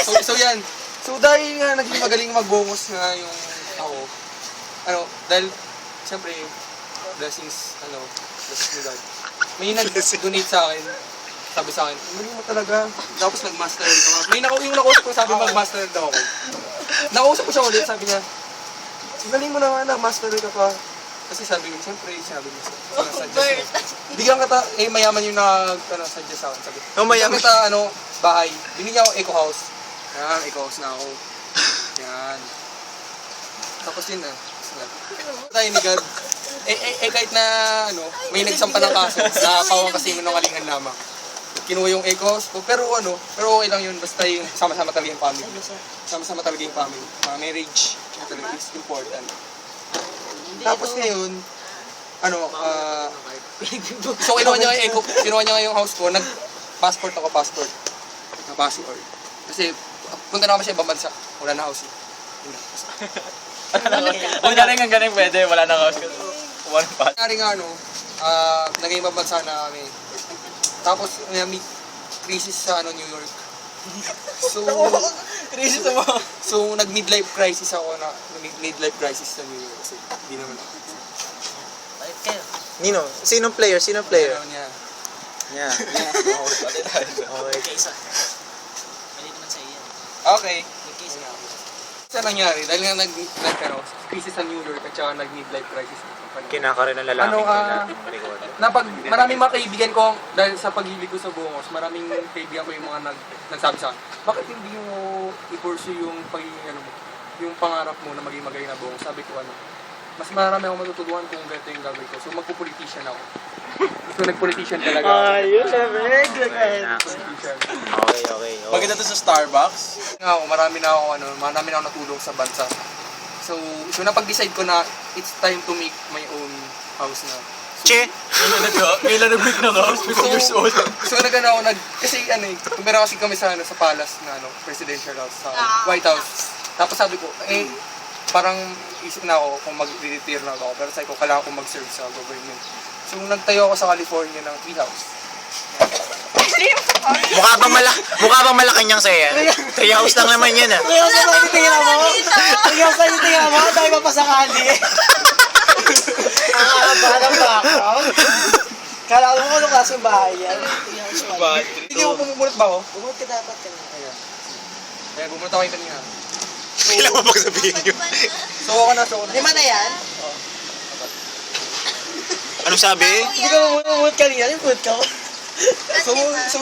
So yan. So dahil nga naging magaling magbungos nga yung ako, dahil siyempre, blessings ni God. May nag-donate sa akin, sabi sa akin, galing mo talaga. Tapos nag-master ka. May yung nakausap ko sabi mag-master daw ako. Nakausap ko siya ulit, sabi niya, galing mo naman, nag-master ka pa. Kasi sabi niya, siyempre, sabi niya, bigyan kita, mayaman yung nag-suggest sa akin. Sabi, bigyan kita, bahay. Binigyan ako eco house. Yan, eco house na ako. Yan. Tapos yun na. Tayo ni God. Kahit na, may nagsampa ng kaso, nakakawang kasi yung kalingan lamang. Kinuha yung eco house ko, pero okay lang yun, basta yung sama-sama talaga yung family. Sama-sama talaga yung family. Mga marriage, talaga is important. Tapos ngayon, so kinuha niya yung house ko, nag-passport ako, passport. Kasi, punta na kami sa ibang bansa, wala na house. Kung galing pwede, wala na house. Walang pa. Nangyari nga, naging ibang bansa na kami. Tapos, may crisis sa New York. So, nag-midlife crisis ako midlife crisis sa New York. Kasi, hindi naman ako. Bakit kayo? Nino, sinong player? Niya. Yeah. Okay, isa. Mali naman sa iyo. Okay. Nag-isa. Sa nangyari, dahil nga crisis sa New York at saka nag-midlife crisis. Kinaka rin ng lalaki Maraming mga kaibigan ko, dahil sa pag-ibig ko sa bungos, maraming kaibigan ko yung mga nagsabi sa akin, bakit hindi mo i-pursue yung yung pangarap mo na maging magaling na bungos? Sabi ko, mas marami akong matututuhan kung ganito yung gagawin ko. So magpo-politician ako. So nag-politician talaga ako. Ayun, syempre. Okay. Bakit na to sa Starbucks? Marami na ako natulong sa bansa. So napag-decide ko na it's time to make my own house na. Kailan nag-make ng house? 2 years old. So kasi tumira kasi kami sa palace na presidential house sa White House. Tapos sabi ko, parang isip na ako kung mag-retire na ako. Pero sabi ko, kailangan ko mag-serve sa government. So nagtayo ako sa California ng tree house. Mukha bang Malacanang sa'yo yan? Treehouse lang naman yan ah. Tingnan mo, dahil mapasakali. Ang haba ng background. Kala ko anong klaseng bahay yan. Hindi ko pumupulot ba ako? Bumot ka dapat kanina. Kaya pumunta ko yung kanina. Kailan mo pag sabihin yun? So ako na. Lima na yan? Anong sabi? Hindi ka bumot kanina, yung food ka mo. So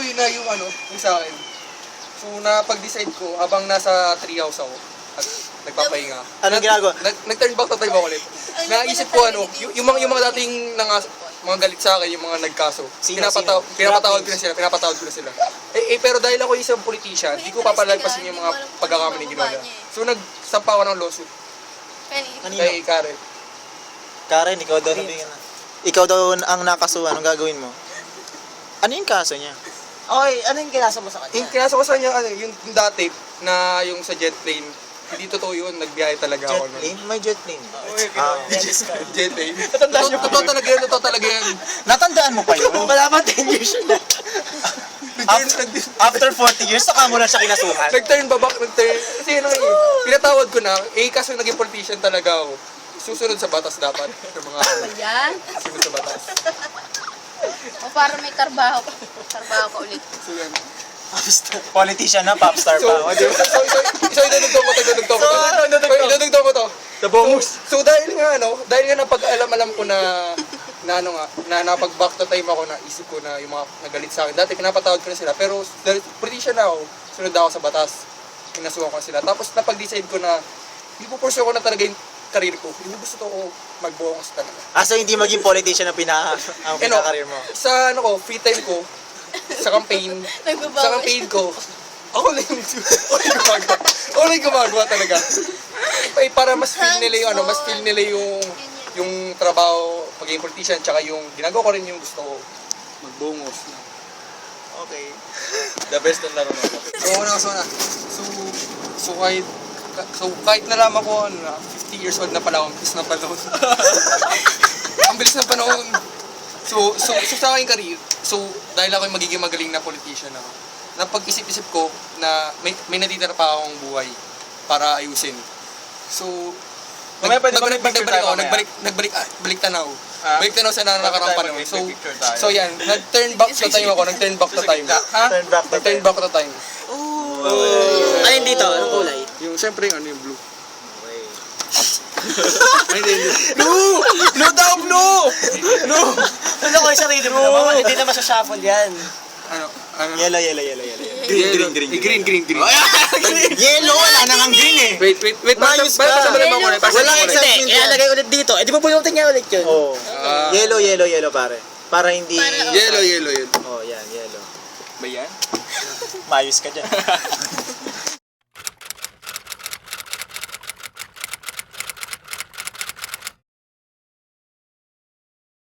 yun na yung yung sa akin. So napag-decide ko, habang nasa treehouse ako, at nagpapahinga. Anong ginagawa? Nag-turn back to time ako ulit. Naisip ko yung mga dating mga galit sa akin, yung mga nagkaso. Pinapatawad ko na sila. Pero dahil ako isang politician, hindi ko papalagpasin yung mga pagkakamali ginawa nila. So nagsampa ako ng lawsuit kay Karen. Karen, ikaw daw sabihin na. Ikaw daw ang nakasuhan, anong gagawin mo? Ano yung kaso niya? Okay, ano yung kinasa mo sa kanya? Yung kinasa ko sa kanya, yung dati na yung sa jet plane, hindi totoo yun, nagbiyahe talaga Jet ako. plane? May jet plane. Jet plane. Totoo talaga yan. Natandaan mo pa yun? Wala pa 10 years na. After 40 years, saka mo lang siya kinasuhan. Nag-turn. Kasi pinatawad ko na, kaso naging politician talaga ako. Susunod sa batas dapat. Sa mga Yan. susunod sa batas. O para may trabaho ka ulit. So yan. Politician na, popstar So, pa. idudugtong ko to. The bonus. So dahil nga napag-alam ko na napag-back to time ako, na isip ko na yung mga nagalit sa akin. Dati pinapatawad ko na sila, pero dahil politician na ako, sunod ako sa batas. Pinasuhan ko sila. Tapos napag-decide ko na hindi po pursue ko na talaga yung career ko. Hindi gusto ko magbongos talaga. So hindi maging politician ang pinaka-career mo? Sa free time ko, sa campaign ko, ako lang yung gumagawa talaga. Para mas feel nila yung trabaho, pagiging politician, tsaka yung ginagawa ko rin yung gusto ko, magbongos. Okay. The best ang laro mo. So kahit nalaman ko, 50 years old na pala ako, ang bilis ng panahon. Ang bilis ng panahon. So sa aking career, dahil ako yung magiging magaling na politician ako, napag-isip-isip ko na may natitira pa akong buhay para ayusin. So, Mamaya pwede ba mag-picture tayo mamaya? nagbalik tanaw. Ah? Balik tanaw sa narakarang Tayo panahon. So, mag-picture tayo. so yan, nag-turn back to time ako, nag-turn back to time. Ha? Turn back to Nag-turn back to time. Alin dito? Anong kulay? Yung, siyempre, yung ano yung blue. Okay. Ay, hindi. No! No, Dab, no! No! Ano ko yung sarili mo naman? Hindi naman sa shuffle yan. Ano? Yellow. Green. Yellow, wala nang ang green eh. Wait. Mayos ka. Pasasabi mo muna. Wala Hindi, excitement yan. ilalagay ulit dito. Eh, di ba pulutin niya ulit yun? Oh. Ah. Yellow pare. Para hindi... Para- Yellow yun. Oh, yan, yellow. Ba yan? Mayos ka dyan.